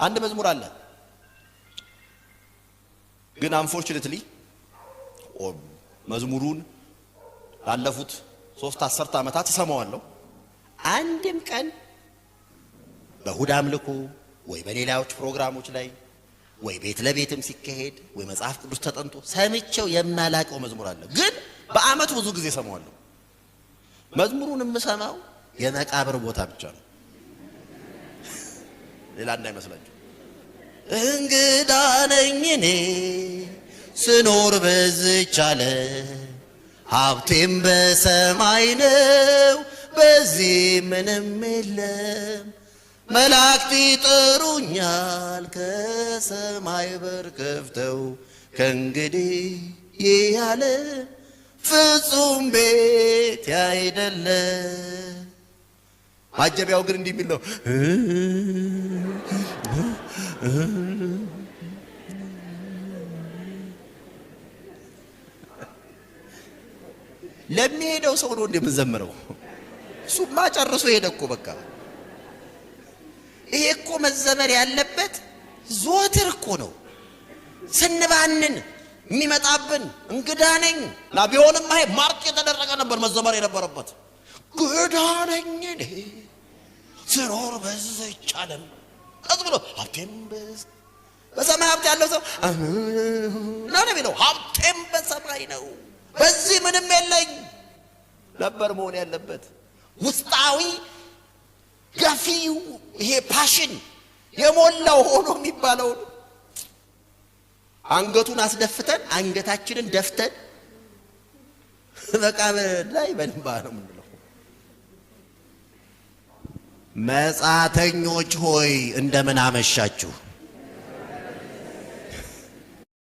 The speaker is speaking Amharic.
አንድ መዝሙር አለ ግን አንፎርቹኔትሊ መዝሙሩን ላለፉት 3 10 ዓመታት ተሰማዋለሁ አንድም ቀን በእሁድ አምልኮ ወይ በሌላዎች ፕሮግራሞች ላይ ወይ ቤት ለቤትም ሲካሄድ ወይ መጽሐፍ ቅዱስ ተጠንቶ ሰምቼው የማላቀው መዝሙር አለ ግን በአመት ብዙ ጊዜ ሰማዋለሁ መዝሙሩን የምሰማው የመቃብር ቦታ ብቻ ነው ሌላ እንዳይመስላችሁ እንግዳ ነኝ እኔ ስኖር በዚች ዓለም ሀብቴም በሰማይ ነው በዚህ ምንም የለም መላእክት ይጠሩኛል ከሰማይ በር ከፍተው ከእንግዲህ ይህ ዓለም ፍጹም ቤት አይደለ ማጀቢያው ግን እንዲህ የሚል ነው ለሚሄደው ሰው ነው እንደምንዘምረው እሱማ ጨርሶ ሄደ እኮ በቃ ይሄ እኮ መዘመር ያለበት ዞትር እኮ ነው ስንባንን የሚመጣብን እንግዳ ነኝ ና ቢሆንም አይ ማርክ የተደረገ ነበር መዘመር የነበረበት እንግዳ ነኝ እኔ ስኖር በዚች ዓለም አዝብሎ ሀብቴም በሰማይ ሀብት ያለው ሰው ነው የሚለው ሀብቴም በሰማይ ነው በዚህ ምንም የለኝ ነበር መሆን ያለበት ውስጣዊ ገፊው ይሄ ፓሽን የሞላው ሆኖ የሚባለው አንገቱን አስደፍተን አንገታችንን ደፍተን መቃብር ላይ በእንባ ነው የምንለው መጻተኞች ሆይ እንደምን አመሻችሁ